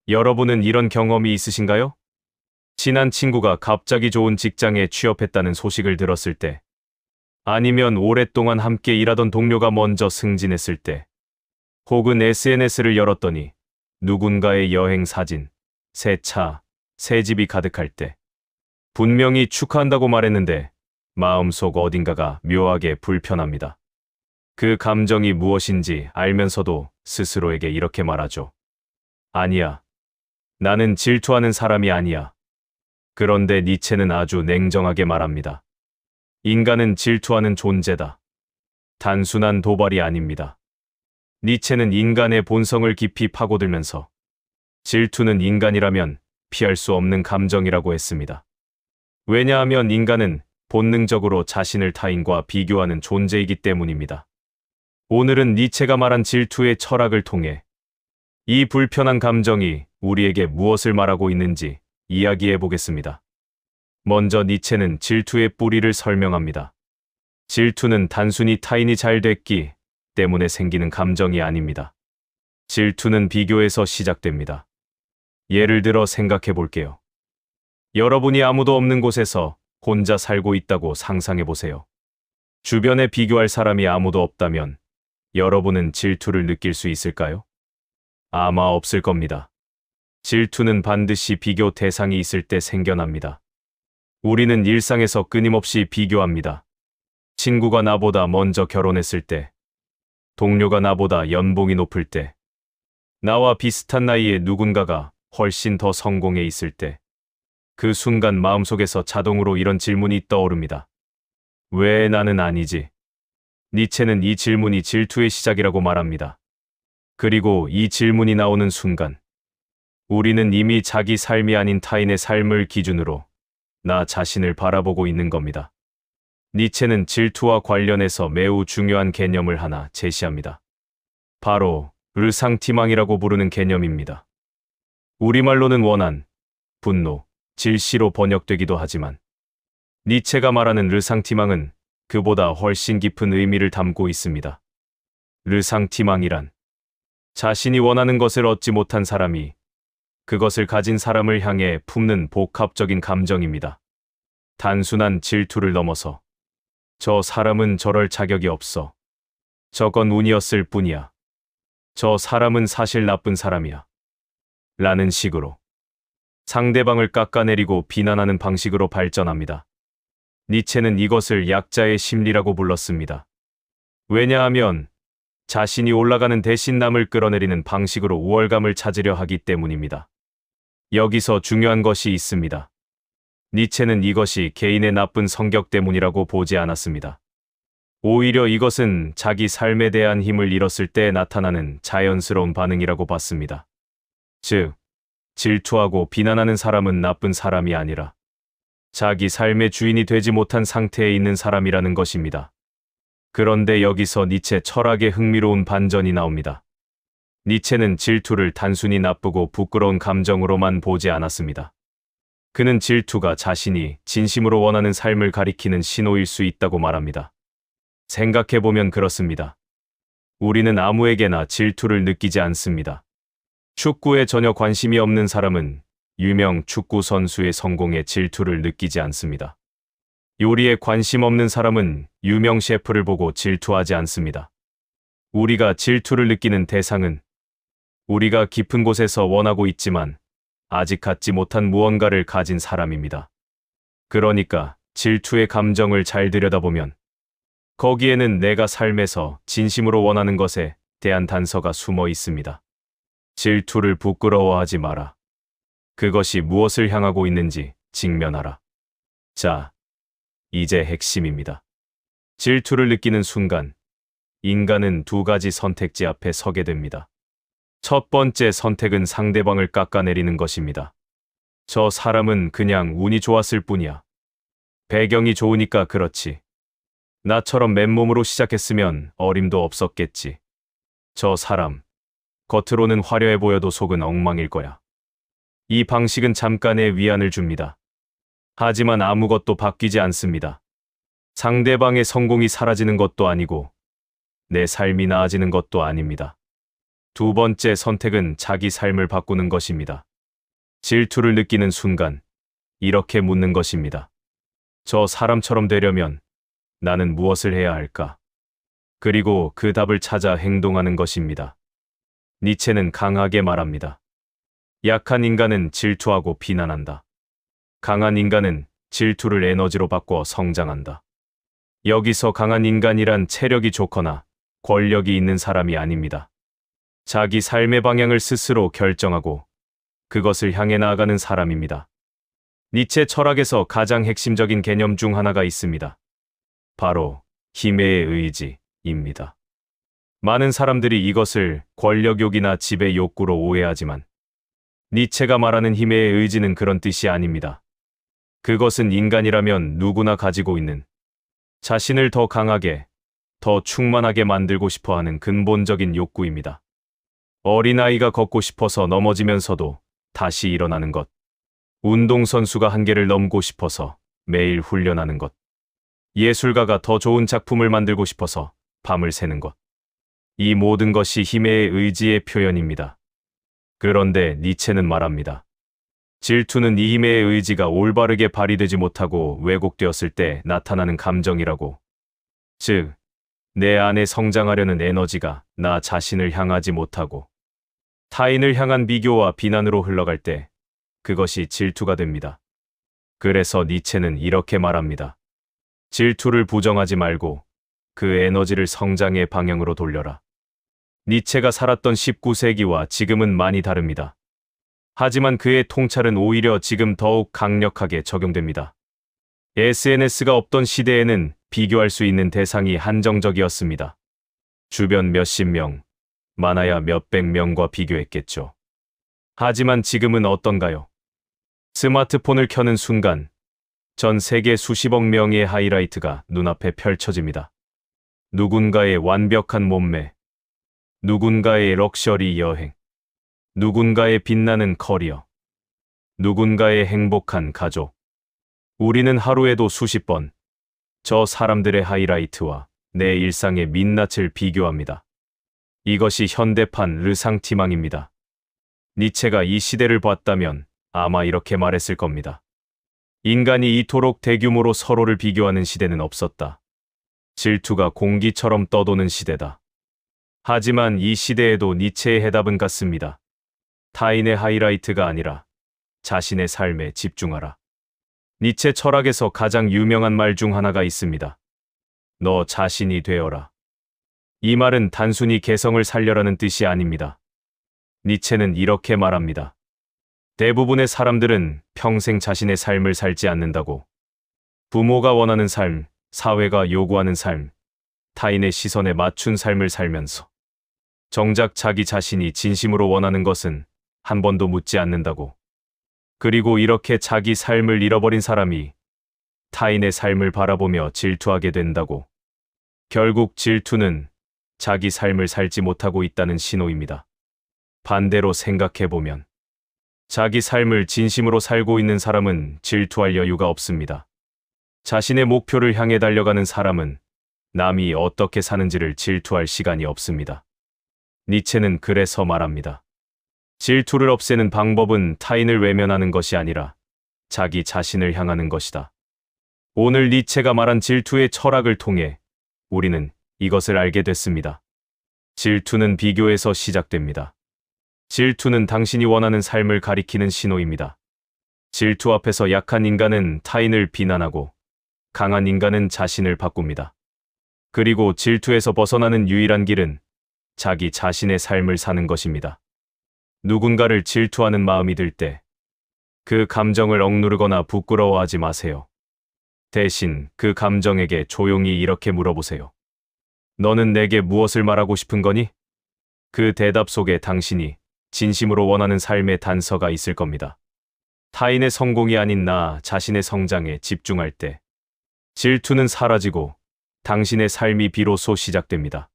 여러분은 이런 경험이 있으신가요? 친한 친구가 갑자기 좋은 직장에 취업했다는 소식을 들었을 때, 아니면 오랫동안 함께 일하던 동료가 먼저 승진했을 때, 혹은 SNS를 열었더니 누군가의 여행 사진, 새 차, 새 집이 가득할 때, 분명히 축하한다고 말했는데 마음속 어딘가가 묘하게 불편합니다. 그 감정이 무엇인지 알면서도 스스로에게 이렇게 말하죠. 아니야. 나는 질투하는 사람이 아니야. 그런데 니체는 아주 냉정하게 말합니다. 인간은 질투하는 존재다. 단순한 도발이 아닙니다. 니체는 인간의 본성을 깊이 파고들면서 질투는 인간이라면 피할 수 없는 감정이라고 했습니다. 왜냐하면 인간은 본능적으로 자신을 타인과 비교하는 존재이기 때문입니다. 오늘은 니체가 말한 질투의 철학을 통해 이 불편한 감정이 우리에게 무엇을 말하고 있는지 이야기해 보겠습니다. 먼저 니체는 질투의 뿌리를 설명합니다. 질투는 단순히 타인이 잘 됐기 때문에 생기는 감정이 아닙니다. 질투는 비교에서 시작됩니다. 예를 들어 생각해 볼게요. 여러분이 아무도 없는 곳에서 혼자 살고 있다고 상상해 보세요. 주변에 비교할 사람이 아무도 없다면 여러분은 질투를 느낄 수 있을까요? 아마 없을 겁니다. 질투는 반드시 비교 대상이 있을 때 생겨납니다. 우리는 일상에서 끊임없이 비교합니다. 친구가 나보다 먼저 결혼했을 때, 동료가 나보다 연봉이 높을 때, 나와 비슷한 나이에 누군가가 훨씬 더 성공해 있을 때, 그 순간 마음속에서 자동으로 이런 질문이 떠오릅니다. 왜 나는 아니지? 니체는 이 질문이 질투의 시작이라고 말합니다. 그리고 이 질문이 나오는 순간, 우리는 이미 자기 삶이 아닌 타인의 삶을 기준으로 나 자신을 바라보고 있는 겁니다. 니체는 질투와 관련해서 매우 중요한 개념을 하나 제시합니다. 바로 르상티망이라고 부르는 개념입니다. 우리말로는 원한, 분노, 질시로 번역되기도 하지만 니체가 말하는 르상티망은 그보다 훨씬 깊은 의미를 담고 있습니다. 르상티망이란 자신이 원하는 것을 얻지 못한 사람이 그것을 가진 사람을 향해 품는 복합적인 감정입니다. 단순한 질투를 넘어서 저 사람은 저럴 자격이 없어. 저건 운이었을 뿐이야. 저 사람은 사실 나쁜 사람이야. 라는 식으로 상대방을 깎아내리고 비난하는 방식으로 발전합니다. 니체는 이것을 약자의 심리라고 불렀습니다. 왜냐하면 자신이 올라가는 대신 남을 끌어내리는 방식으로 우월감을 찾으려 하기 때문입니다. 여기서 중요한 것이 있습니다. 니체는 이것이 개인의 나쁜 성격 때문이라고 보지 않았습니다. 오히려 이것은 자기 삶에 대한 힘을 잃었을 때 나타나는 자연스러운 반응이라고 봤습니다. 즉, 질투하고 비난하는 사람은 나쁜 사람이 아니라 자기 삶의 주인이 되지 못한 상태에 있는 사람이라는 것입니다. 그런데 여기서 니체 철학의 흥미로운 반전이 나옵니다. 니체는 질투를 단순히 나쁘고 부끄러운 감정으로만 보지 않았습니다. 그는 질투가 자신이 진심으로 원하는 삶을 가리키는 신호일 수 있다고 말합니다. 생각해보면 그렇습니다. 우리는 아무에게나 질투를 느끼지 않습니다. 축구에 전혀 관심이 없는 사람은 유명 축구 선수의 성공에 질투를 느끼지 않습니다. 요리에 관심 없는 사람은 유명 셰프를 보고 질투하지 않습니다. 우리가 질투를 느끼는 대상은 우리가 깊은 곳에서 원하고 있지만 아직 갖지 못한 무언가를 가진 사람입니다. 그러니까 질투의 감정을 잘 들여다보면 거기에는 내가 삶에서 진심으로 원하는 것에 대한 단서가 숨어 있습니다. 질투를 부끄러워하지 마라. 그것이 무엇을 향하고 있는지 직면하라. 자, 이제 핵심입니다. 질투를 느끼는 순간, 인간은 두 가지 선택지 앞에 서게 됩니다. 첫 번째 선택은 상대방을 깎아내리는 것입니다. 저 사람은 그냥 운이 좋았을 뿐이야. 배경이 좋으니까 그렇지. 나처럼 맨몸으로 시작했으면 어림도 없었겠지. 저 사람, 겉으로는 화려해 보여도 속은 엉망일 거야. 이 방식은 잠깐의 위안을 줍니다. 하지만 아무것도 바뀌지 않습니다. 상대방의 성공이 사라지는 것도 아니고 내 삶이 나아지는 것도 아닙니다. 두 번째 선택은 자기 삶을 바꾸는 것입니다. 질투를 느끼는 순간 이렇게 묻는 것입니다. 저 사람처럼 되려면 나는 무엇을 해야 할까? 그리고 그 답을 찾아 행동하는 것입니다. 니체는 강하게 말합니다. 약한 인간은 질투하고 비난한다. 강한 인간은 질투를 에너지로 바꿔 성장한다. 여기서 강한 인간이란 체력이 좋거나 권력이 있는 사람이 아닙니다. 자기 삶의 방향을 스스로 결정하고 그것을 향해 나아가는 사람입니다. 니체 철학에서 가장 핵심적인 개념 중 하나가 있습니다. 바로 힘의 의지입니다. 많은 사람들이 이것을 권력욕이나 지배 욕구로 오해하지만 니체가 말하는 힘의 의지는 그런 뜻이 아닙니다. 그것은 인간이라면 누구나 가지고 있는 자신을 더 강하게, 더 충만하게 만들고 싶어 하는 근본적인 욕구입니다. 어린아이가 걷고 싶어서 넘어지면서도 다시 일어나는 것. 운동선수가 한계를 넘고 싶어서 매일 훈련하는 것. 예술가가 더 좋은 작품을 만들고 싶어서 밤을 새는 것. 이 모든 것이 힘의 의지의 표현입니다. 그런데 니체는 말합니다. 질투는 이 힘의 의지가 올바르게 발휘되지 못하고 왜곡되었을 때 나타나는 감정이라고. 즉, 내 안에 성장하려는 에너지가 나 자신을 향하지 못하고 타인을 향한 비교와 비난으로 흘러갈 때 그것이 질투가 됩니다. 그래서 니체는 이렇게 말합니다. 질투를 부정하지 말고 그 에너지를 성장의 방향으로 돌려라. 니체가 살았던 19세기와 지금은 많이 다릅니다. 하지만 그의 통찰은 오히려 지금 더욱 강력하게 적용됩니다. SNS가 없던 시대에는 비교할 수 있는 대상이 한정적이었습니다. 주변 몇십 명, 많아야 몇백 명과 비교했겠죠. 하지만 지금은 어떤가요? 스마트폰을 켜는 순간 전 세계 수십억 명의 하이라이트가 눈앞에 펼쳐집니다. 누군가의 완벽한 몸매, 누군가의 럭셔리 여행, 누군가의 빛나는 커리어, 누군가의 행복한 가족. 우리는 하루에도 수십 번 저 사람들의 하이라이트와 내 일상의 민낯을 비교합니다. 이것이 현대판 르상티망입니다. 니체가 이 시대를 봤다면 아마 이렇게 말했을 겁니다. 인간이 이토록 대규모로 서로를 비교하는 시대는 없었다. 질투가 공기처럼 떠도는 시대다. 하지만 이 시대에도 니체의 해답은 같습니다. 타인의 하이라이트가 아니라 자신의 삶에 집중하라. 니체 철학에서 가장 유명한 말 중 하나가 있습니다. 너 자신이 되어라. 이 말은 단순히 개성을 살려라는 뜻이 아닙니다. 니체는 이렇게 말합니다. 대부분의 사람들은 평생 자신의 삶을 살지 않는다고. 부모가 원하는 삶, 사회가 요구하는 삶, 타인의 시선에 맞춘 삶을 살면서 정작 자기 자신이 진심으로 원하는 것은 한 번도 묻지 않는다고. 그리고 이렇게 자기 삶을 잃어버린 사람이 타인의 삶을 바라보며 질투하게 된다고. 결국 질투는 자기 삶을 살지 못하고 있다는 신호입니다. 반대로 생각해보면 자기 삶을 진심으로 살고 있는 사람은 질투할 여유가 없습니다. 자신의 목표를 향해 달려가는 사람은 남이 어떻게 사는지를 질투할 시간이 없습니다. 니체는 그래서 말합니다. 질투를 없애는 방법은 타인을 외면하는 것이 아니라 자기 자신을 향하는 것이다. 오늘 니체가 말한 질투의 철학을 통해 우리는 이것을 알게 됐습니다. 질투는 비교에서 시작됩니다. 질투는 당신이 원하는 삶을 가리키는 신호입니다. 질투 앞에서 약한 인간은 타인을 비난하고 강한 인간은 자신을 바꿉니다. 그리고 질투에서 벗어나는 유일한 길은 자기 자신의 삶을 사는 것입니다. 누군가를 질투하는 마음이 들 때 그 감정을 억누르거나 부끄러워하지 마세요. 대신 그 감정에게 조용히 이렇게 물어보세요. 너는 내게 무엇을 말하고 싶은 거니? 그 대답 속에 당신이 진심으로 원하는 삶의 단서가 있을 겁니다. 타인의 성공이 아닌 나 자신의 성장에 집중할 때 질투는 사라지고 당신의 삶이 비로소 시작됩니다.